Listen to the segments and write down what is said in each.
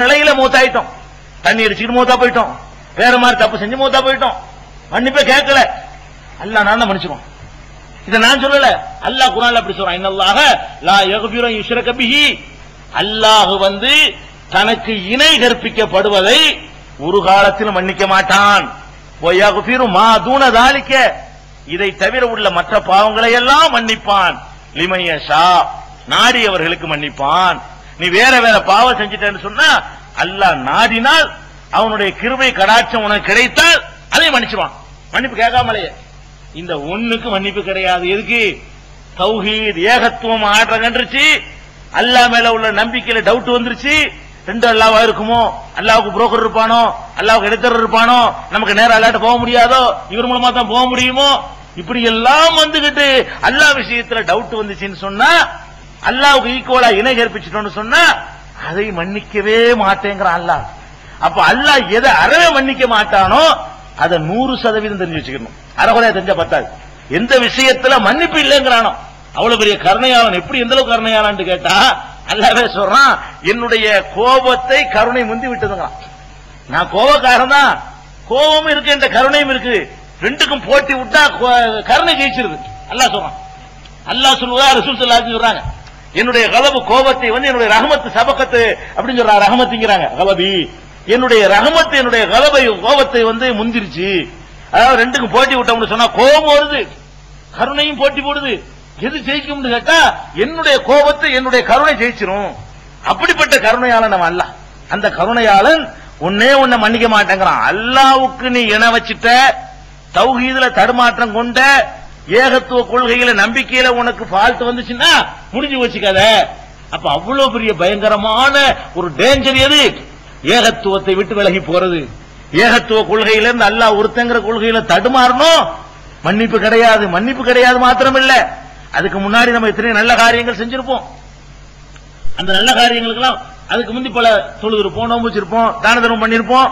நிலையில மூத்தாயிட்டோம், தண்ணி அடிச்சுட்டு மூத்தா போயிட்டோம், வேற மாதிரி தப்பு செஞ்சு மூத்தா போயிட்டோம், மன்னிப்பே கேட்கல, அல்லாஹ் நான் தான் மன்னிச்சிருவோம். இதை நான் சொல்லல, அல்லாஹ் குர்ஆன்ல அப்படி சொல்றான், இன்னல்லாஹ லா யக்ஃபிரு யுஷ்ரக பிஹி. அல்லாஹ் தனக்கு இணை கற்பிக்கப்படுவதை ஒரு காலத்தில் மன்னிக்க மாட்டான். வயக்ஃபிரு மா தூன தாலிக, இதை தவிர உள்ள மற்ற பாவங்களை எல்லாம் மன்னிப்பான். லிமன் யஷா, நாடியவர்களுக்கு மன்னிப்பான். நீ வேற வேற பாவம் செஞ்சிட்டேன்னு சொன்னா அல்லாஹ் நாடினால் அவனுடைய கிருபை கடாட்சம் உனக்கு கிடைத்தால் அதை மன்னிச்சுவான். மன்னிப்பு கேட்காமலேயே. இந்த ஒண்ணுக்கு மன்னிப்பு கிடையாது. எதுக்கு? தௌஹீத் ஏகத்துவம் ஆடுற கண்டுருச்சு, அல்லாஹ் மேல உள்ள நம்பிக்கையில டவுட் வந்துருச்சு. ரெண்டு அல்லாஹ்வா இருக்குமோ, அல்லாஹ்வுக்கு புரோக்கர் இருப்பானோ, அல்லாஹ்வுக்கு இடைத்தரகர் இருப்பானோ, நமக்கு நேரம் அல்லாஹ்ட்ட போக முடியாதோ, இவர் மூலமா தான் போக முடியுமோ, இப்படி எல்லாம் வந்துகிட்டு அல்லாஹ் விஷயத்துல டவுட் வந்துச்சுன்னு சொன்னா, அல்லாஹ்வுக்கு ஈக்குவலா இணை கற்பிச்சிட்டோம்னு சொன்னா அதை மன்னிக்கவே மாட்டேங்கிறான் அல்லாஹ். அப்ப அல்லாஹ் எதை அறவே மன்னிக்க மாட்டானோ அதை 100% தெரிஞ்சு வச்சுக்கணும். அறகுறையா தெரிஞ்ச பத்தாது. எந்த விஷயத்துல மன்னிப்பு இல்லைங்கிறானோ அவ்வளவு பெரிய கருணையாளன். எப்படி எந்த அளவுக்கு கருணையாளன் கேட்டா அல்லாஹ்வே சொல்றான், என்னுடைய கோபத்தை கருணை முந்தி விட்டதுங்கிறான். நான் கோபக்காரன் தான், கோபமும் இருக்கு, இந்த கருணையும் இருக்கு, ரெண்டுக்கும் போட்டி விட்டா கருணை ஜெயிச்சிருது அல்லாஹ் சொல்றான். அல்லாஹ் சொல்லுவா, ரசூல் ஸல்லல்லாஹு அலைஹி சொல்றாங்க, என்னுடைய கலபு கோபத்தை என்னுடைய ரஹமத்து சபக்கத்து அப்படின்னு சொல்றாங்க. ரஹமத்துங்கிறாங்க கலபி, என்னுடைய ரஹமத்து என்னுடைய கலபை கோபத்தை முந்திருச்சு. அதாவது ரெண்டுக்கும் போட்டி விட்டோம்னு சொன்னா கோபம் வருது, கருணையும் போட்டி போடுது. எது ஜெயிக்கும் கேட்டா என்னுடைய கோபத்தை என்னுடைய கருணை ஜெயிச்சிரும். அப்படிப்பட்ட கருணையாளன் நம்ம அல்லாஹ். அந்த கருணையாளன் ஒன்னே ஒன்ன மன்னிக்க மாட்டேங்கிறான். அல்லாஹ்வுக்கு நீ இணை வச்சிட்ட, தௌஹீதுல தடுமாற்றம் கொண்ட, ஏகத்துவ கொள்கையில நம்பிக்கையில உனக்கு ஃபால்ட் வந்துச்சுன்னா முடிஞ்சு வச்சுக்காத. அப்ப அவ்வளவு பெரிய பயங்கரமான ஒரு டேஞ்சர் எது? ஏகத்துவத்தை விட்டு விலகி போறது. ஏகத்துவ கொள்கையில இருந்து அல்லாஹ் ஒருத்தங்கிற கொள்கையில தடுமாறணும், மன்னிப்பு கிடையாது. மன்னிப்பு கிடையாது மாத்திரம் இல்ல, அதுக்கு முன்னாடி நம்ம எத்தனை நல்ல காரியங்கள் செஞ்சிருப்போம். அந்த நல்ல காரியங்களுக்கெல்லாம் அதுக்கு முந்தி பல தொழுதிருப்போம், நோன்பு வச்சிருப்போம், தான தர்மம் பண்ணிருப்போம்.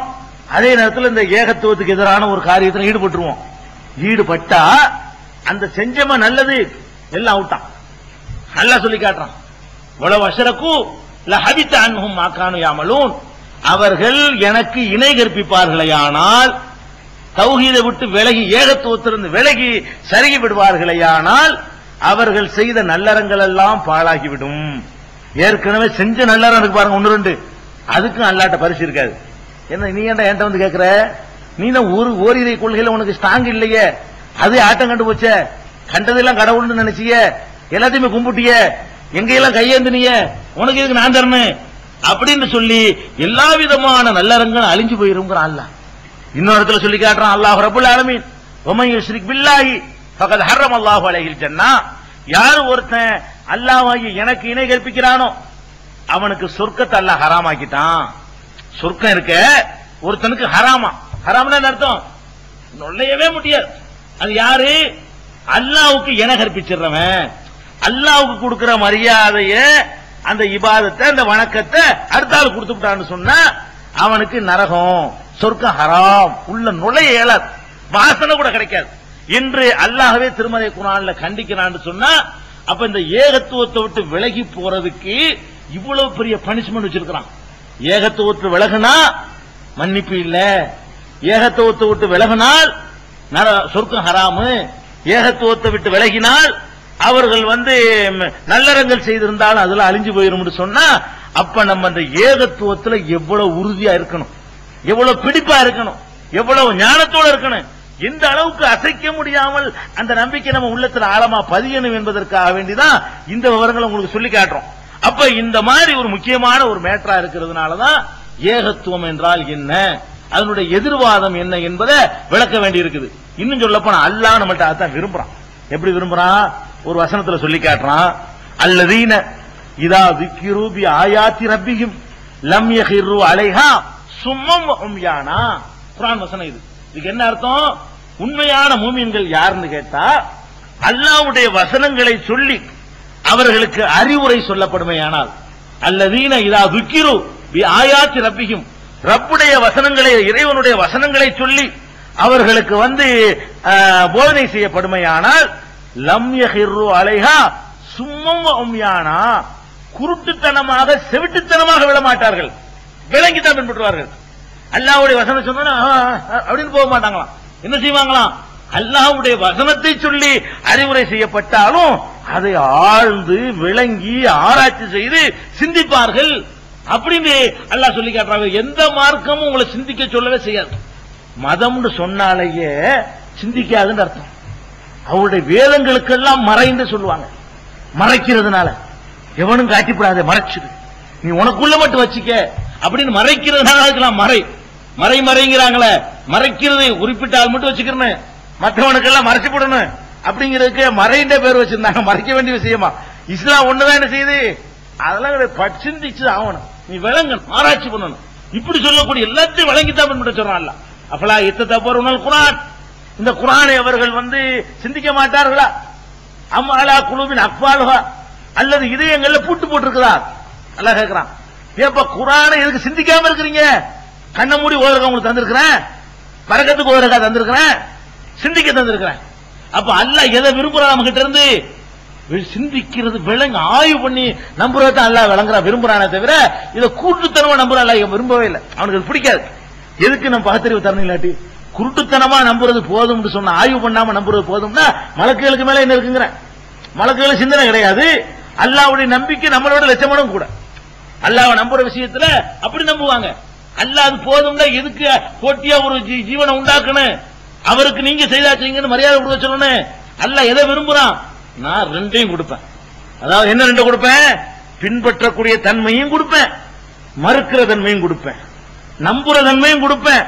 அதே நேரத்தில் இந்த ஏகத்துவத்துக்கு எதிரான ஒரு காரியத்தில் ஈடுபட்டுருவோம். ஈடுபட்டா அந்த செஞ்சம நல்லது எல்லாம் அவுட்டான். அல்லாஹ் சொல்லி காட்டுறான், வலவ் அஷ்ரகு லஹபித அன்ஹும் மா கானூ யஅமலூன். அவர்கள் எனக்கு இணை கற்பிப்பார்களேயானால், தௌஹீதை விட்டு விலகி ஏகத்துவத்திலிருந்து விலகி சருகி விடுவார்களேயானால் அவர்கள் செய்த நல்லறங்கள் எல்லாம் பாழாகிவிடும். ஏற்கனவே செஞ்ச நல்லறம் இருக்கு பாருங்க, 1 2, அதுக்கும் அல்லாஹ்ட்ட பரிசு இருக்காது. என்ன நீ ஏன்டா என்கிட்ட கேட்கிற? நீ தான் ஒரு ஓரிரை கொள்கையில உனக்கு ஸ்ட்ராங் இல்லையே, அது ஆட்டம் கண்டு போச்ச, கண்டதெல்லாம் கடவுள்னு நினைச்சிய, எல்லாத்தையுமே கும்பிட்டிய, எங்கையெல்லாம் கையேந்தினிய, உனக்கு எதுக்கு நான் தரணும் அப்படின்னு சொல்லி எல்லா விதமான நல்லறங்களும் அழிஞ்சு போயிருங்கிற அல்லாஹ். இன்னொரு இடத்துல சொல்லி காட்டுறான், அல்லாஹ் ரப்புல் ஆலமீன் வமன் யுஷ்ரிக் பில்லாஹி ஃபகத் ஹர்ரம அல்லாஹு அலைஹில் ஜன்னah. யார் ஒருத்தன் அல்லாஹ்வை எனக்கு இணை கற்பிக்கிறானோ அவனுக்கு சொர்க்கத்தை அல்லாஹ் ஹராமாக்கிட்டான். சொர்க்கம் இருக்க ஒருத்தனுக்கு ஹராமா. ஹராம்னா என்ன அர்த்தம்? நுழையவே முடியாது. அது யாரு? அல்லாஹ்வுக்கு இணை கற்பிச்சிடுறவன். அல்லாஹ்வுக்கு கொடுக்கிற மரியாதைய, அந்த இபாதத்தை, அந்த வணக்கத்தை அடுத்த ஆள் கொடுத்துட்டான்னு சொன்னா அவனுக்கு நரகம், சொர்க்கம் ஹராம், உள்ள நுழைய இயலாது, வாசனை கூட கிடைக்காது என்று அல்லாஹ்வே திருமறை குர்ஆன்ல கண்டிக்கிறான்னு சொன்னா, அப்ப இந்த ஏகத்துவத்தை விட்டு விலகி போறதுக்கு இவ்வளவு பெரிய பனிஷ்மெண்ட் வச்சிருக்கிறான். ஏகத்துவத்தை விலகுனா மன்னிப்பு இல்ல, ஏகத்துவத்தை விட்டு விலகினால் சொர்க்கம் ஹராமு, ஏகத்துவத்தை விட்டு விலகினால் அவர்கள் நல்லறங்கள் செய்திருந்தாலும் அதுல அழிஞ்சு போயிரும் சொன்னா, அப்ப நம்ம அந்த ஏகத்துவத்துல எவ்வளவு உறுதியா இருக்கணும், எவ்வளவு பிடிப்பா இருக்கணும், எவ்வளவு ஞானத்தோட இருக்கணும், எந்த அளவுக்கு அசைக்க முடியாமல் அந்த நம்பிக்கை நம்ம உள்ளத்துல ஆழமா பதியணும் என்பதற்காக வேண்டிதான் இந்த விவரங்களை உங்களுக்கு சொல்லி காட்டுறோம். அப்ப இந்த மாதிரி ஒரு முக்கியமான ஒரு மேட்டரா இருக்கிறதுனாலதான் ஏகத்துவம் என்றால் என்ன, அதனுடைய எதிர்வாதம் என்ன என்பதை விளக்க வேண்டி இருக்குது. இன்னும் சொல்ல போனா அல்லாஹ் நம்மள்ட்ட அதான் விரும்புறான். எப்படி விரும்புறான்? ஒரு வசனத்துல சொல்லி காட்டுறான், அல்லதீன இதா ذிக்ரு பி ஆயாத்தி ரப்பிஹிம் லம் யஹிரு அலைஹா சும்மம் வ உம்யானா. குர்ஆன் வசனம் இது. இதுக்கு என்ன அர்த்தம்? உண்மையான மூமின்கள் யாருன்னு கேட்டா, அல்லாஹ்வுடைய வசனங்களை சொல்லி அவர்களுக்கு அறிவுரை சொல்லப்படுமையானால், அல்லதீன இதா ذிக்ரு பி ஆயாத்தி ரப்பிஹிம், ரப்புடைய வசனங்களை, இறைவனுடைய வசனங்களை சொல்லி அவர்களுக்கு போதனை செய்யப்படுமையானால், லம் யஹிரு அலைஹா சும்மம் வ உம்யானா, குருட்டுத்தனமாக செவிட்டுத்தனமாக விழமாட்டார்கள். விளங்கித்தான் பின்பற்றுவார்கள். அல்லாஹ்வுடைய வசனம் சொன்னா அப்படின்னு போக மாட்டாங்களாம். என்ன செய்வாங்களாம்? அல்லாஹ்வுடைய வசனத்தை சொல்லி அறிவுரை செய்யப்பட்டாலும் அதை ஆழ்ந்து விளங்கி ஆராய்ச்சி செய்து சிந்திப்பார்கள் அப்படின்னு அல்லாஹ் சொல்லி காட்டுறாங்க. எந்த மார்க்கமும் உங்களை சிந்திக்க சொல்லவே செய்யாது. மதம்னு சொன்னாலேயே சிந்திக்காதுன்னு அர்த்தம். அவருடைய வேதங்களுக்கெல்லாம் மறைந்து சொல்லுவாங்க. மறைக்கிறதுனால எவனும் காட்டிப்படாத, மறைச்சிடு, நீ உனக்குள்ள மட்டும் வச்சுக்க அப்படின்னு மறைக்கிறதுனால அதுக்கெல்லாம் மறைங்கிறாங்களே, மறைக்கிறது குறிப்பிட்ட ஆள் மட்டும் வச்சுக்கிறேன்னு மற்றவனுக்கெல்லாம் மறைச்சு போடணும் அப்படிங்கிறதுக்கு மறைன்ற பேர் வச்சிருந்தாங்க. மறைக்க வேண்டிய விஷயமா? இஸ்லாம் ஒண்ணுதான் என்ன செய்யுது? அதெல்லாம் சிந்திச்சு ஆகணும், நீ விளங்கணும், ஆராய்ச்சி பண்ணணும். இப்படி சொல்லக்கூடிய எல்லாத்தையும் விளங்கித்தான் பின்பற்ற சொல்றான். அப்பலா இத்தபருனல் குர்ஆன், இந்த குர்ஆனை அவர்கள் சிந்திக்க மாட்டார்களா? அம்மாலா குலூபின் அக்ஃபாலுஹா, அல்லது இதயங்கள்ல பூட்டு போட்டுருக்குதா? அல்லாஹ் கேட்கிறான். ஏப்பா குர்ஆனை எதுக்கு சிந்திக்காம இருக்கிறீங்க? கண்ண மூடி ஓதுறதுக்கு உங்களுக்கு தந்திருக்கிறேன், பரக்கத்துக்கு ஓதுறதுக்காக தந்திருக்கிறேன், சிந்திக்க தந்திருக்கிறேன். அப்ப அல்லாஹ் எதை விரும்புறான் நம்ம கிட்ட இருந்து? சிந்திக்கிறது, விளங்க ஆய்வு பண்ணி நம்புறதான் அல்லாஹ் விளங்குறான், விரும்புறானே தவிர இதை கூட்டுத்தனமா நம்புறான் அல்லாஹ் விரும்பவே இல்லை. அவனுக்கு பிடிக்காது. எதுக்கு நம்ம பகுத்தறிவு தரணும்? இல்லாட்டி குருட்டுத்தனமா நம்புறது போதும்னு சொன்ன, ஆய்வு பண்ணாம நம்புறது போதும்னா மலக்குகளுக்கு மேல என்ன இருக்குங்கிற? மலக்குகளுக்கு சிந்தனை கிடையாது. அல்லாஹ்வுடைய நம்பிக்கை நம்மளோட லட்சமானம் கூட. அல்லாஹ்வை நம்புற விஷயத்துல அப்படி நம்புவாங்க. அல்லாஹ் அது போதும்னா எதுக்கு போட்டியா ஒரு ஜீவனை உண்டாக்கணும்? அவருக்கு நீங்க செய்தாச்சீங்கன்னு மரியாதை கொடுக்க சொல்லணும். அல்லாஹ் எதை விரும்புறான்? நான் ரெண்டையும் கொடுப்பேன். அதாவது என்ன ரெண்டு கொடுப்பேன்? பின்பற்றக்கூடிய தன்மையும் கொடுப்பேன், மறுக்கிற தன்மையும் கொடுப்பேன், நம்புற தன்மையும் கொடுப்பேன்,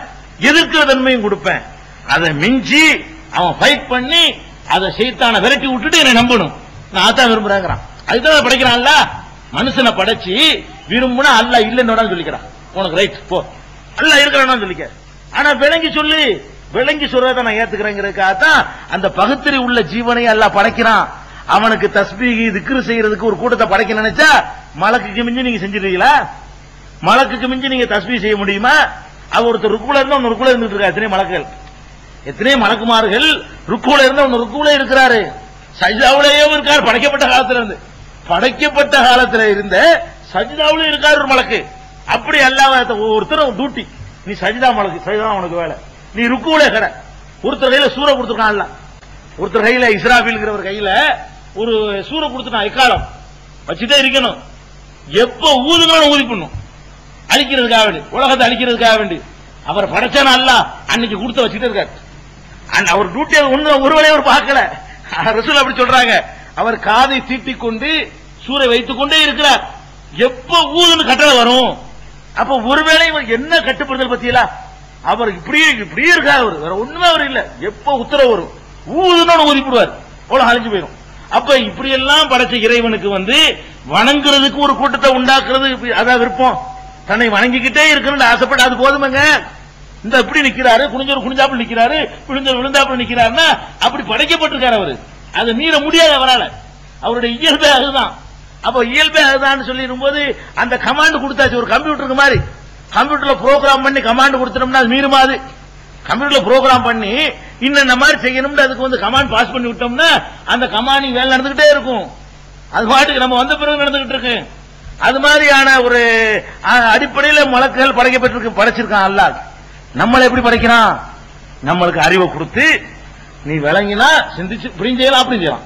எதிர்க்கிற தன்மையும் கொடுப்பேன். அதை மிஞ்சி அவன் ஃபைட் பண்ணி அதை சைத்தானை விரட்டி விட்டுட்டு என்னை நம்பணும். நான் அதான் விரும்புறேங்கிறான். அதுதான் படைக்கிறான்ல. மனுஷனை படைச்சு விரும்புனா அல்லாஹ் இல்லைன்னு சொல்லிக்கிறான். உனக்கு ரைட் போ, அல்லாஹ் இருக்கிறான்னு சொல்லிக்க. ஆனா விளங்கி சொல்லி, விளங்கி சொல்றதை நான் ஏத்துக்கிறேங்கிறதுக்காகத்தான் அந்த பகுத்தறிவு உள்ள ஜீவனை அல்லாஹ் படைக்கிறான். அவனுக்கு தஸ்பீஹ் திக்ர் செய்யறதுக்கு ஒரு கூட்டத்தை படைக்க நினைச்சா மலக்குக்கு மிஞ்சி நீங்க செஞ்சிருக்கீங்களா? மலக்குக்கு மிஞ்சி நீங்க தஸ்பீஹ் செய்ய முடியுமா? அவ ஒருத்தர் ருக்குல இருந்தா ஒன்னு ருக்குல இருந்துட்டு இருக்கா. எத்தனை மலக்குகள், எத்தனை மலக்குமார்கள் ருக்குல இருந்தா ஒன்னு ருக்குல இருக்கிறாரு, சஜிதாவுலயே இருக்காரு. படைக்கப்பட்ட காலத்துல இருந்த சஜிதாவுல இருக்காரு ஒரு மலக்கு. அப்படி அல்லாஹ் ஒருத்தர் டியூட்டி, நீ சஜிதா மலக்கு, சஜிதா உனக்கு வேலை, நீ ருக்குல இருக்கிற. ஒருத்தர் கையில சூர கொடுத்துருக்கான் அல்லாஹ், ஒருத்தர் கையில இஸ்ராஃபீல்ங்கிற ஒரு கையில ஒரு சூர கொடுத்துட்டான். எக்காலம் வச்சுட்டே இருக்கணும், எப்ப ஊதுனாலும் ஊதி பண்ணும், அழிக்கிறதுக்காக வேண்டி, உலகத்தை அழிக்கிறதுக்காக வேண்டி. அவர் படைச்சான அல்லாஹ் அன்னைக்கு கொடுத்து வச்சுட்டு இருக்காரு. அவர் டியூட்டி ஒரு வேலையை அவர் பார்க்கல. ரசூல் அப்படி சொல்றாங்க. அவர் காதை தீட்டிக் கொண்டு சூரை வைத்துக் கொண்டே இருக்கிறார். எப்ப ஊதுன்னு கட்டளை வரும், அப்ப ஒருவேளை என்ன கட்டுப்படுதல் பத்தியலா? அவர் இப்படியே இருக்காரு. அவர் வேற ஒண்ணுமே அவர் இல்ல. எப்ப உத்தரவு வரும் ஊதுன்னு ஊதிப்படுவார், உலகம் அழிஞ்சு போயிடும். அப்ப இப்படி எல்லாம் படைச்ச இறைவனுக்கு வணங்குறதுக்கு ஒரு கூட்டத்தை உண்டாக்குறது அதான் விருப்பம். தன்னை வணங்கிக்கிட்டே இருக்கணும்னு ஆசைப்பட்டு அது போதுமங்க. இந்த இப்படி நிக்கிறாரு, குனிஞ்சாப்புல நிக்கிறாரு, விழுந்தாப்புல நிக்கிறாருன்னா அப்படி படைக்கப்பட்டிருக்காரு அவரு. அதை மீற முடியாது அவரால். அவருடைய இயல்பே அதுதான். அப்ப இயல்பே அதுதான் சொல்லிடும் போது அந்த கமாண்ட் கொடுத்தாச்சு. ஒரு கம்ப்யூட்டருக்கு மாதிரி கம்ப்யூட்டர்ல ப்ரோக்ராம் பண்ணி கமாண்ட் கொடுத்தோம்னா அது மீறுமாது. கம்ப்யூட்டர்ல ப்ரோக்ராம் பண்ணி இன்ன மாதிரி செய்யணும்னு அதுக்கு கமாண்ட் பாஸ் பண்ணி விட்டோம்னா அந்த கமாண்டிங் வேலை நடந்துகிட்டே இருக்கும். அது பாட்டுக்கு நம்ம வந்த பிறகு நடந்துகிட்டு இருக்கு. அது மாதிரியான ஒரு அடிப்படையில் மலக்குகள் படைச்சிருக்கான் அல்லாஹ். நம்மளை எப்படி படைக்கிறான்? நம்மளுக்கு அறிவை கொடுத்து நீ விளங்கினா சிந்திச்சு இப்படியும் செய்யலாம், அப்படியும் செய்யலாம்,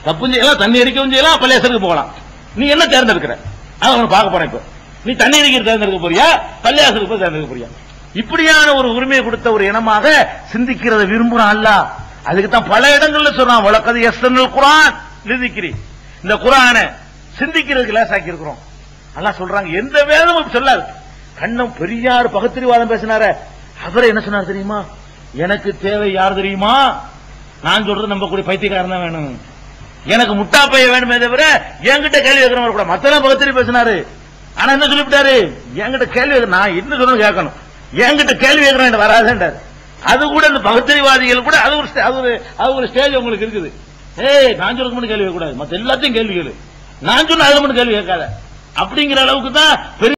தப்பும் செய்யலாம், தண்ணி அடிக்கவும் செய்யலாம், பள்ளியாசலுக்கு போகலாம். நீ என்ன தேர்ந்தெடுக்கிற? அதை அவனை பார்க்க போறேன். இப்ப நீ தண்ணி அடிக்கிற தேர்ந்தெடுக்க போறியா, பள்ளியாசலுக்கு போய் தேர்ந்தெடுக்க போறியா? இப்படியான ஒரு உரிமையை கொடுத்த ஒரு இனமாக சிந்திக்கிறத விரும்புறான் அல்லாஹ். அதுக்கு தான் பல இடங்கள்ல சொல்றான், வலக்கது யஸ்ஸர்னல் குர்ஆன் லிذிக்ரி, இந்த குர்ஆனை சிந்திக்கிறதுக்கு லேசாக்கி இருக்கிறோம் அல்லாஹ் சொல்றாங்க. எந்த வேதமும் சொல்லாது. கண்ணம் பெரியார் பகுத்தறிவாதம் பேசினாரு, அவர் என்ன சொன்னார் தெரியுமா? எனக்கு தேவை யார் தெரியுமா? நான் சொல்றது நம்பக்கூடிய பைத்தியக்காரன் தான் வேணும், எனக்கு முட்டா பைய வேணுமே தவிர என்கிட்ட கேள்வி கேட்கிறவங்க கூட. மத்தெல்லாம் பகுத்தறிவு பேசினாரு, ஆனா என்ன சொல்லிவிட்டாரு? என்கிட்ட கேள்வி, நான் என்ன சொல்லணும் கேட்கணும், என்கிட்ட கேள்வி கேட்கிறேன் வராதுன்றார். அது கூட இந்த பகுத்தறிவாதிகள் கூட அது ஒரு ஸ்டேஜ் உங்களுக்கு இருக்குது. நான் சொல்றது மட்டும் கேள்வி கேட்க கூடாது, மத்த எல்லாத்தையும் கேள்வி கேளு, நான் சொன்ன அதுல மட்டும் கேள்வி கேட்காத அப்படிங்கிற அளவுக்கு தான்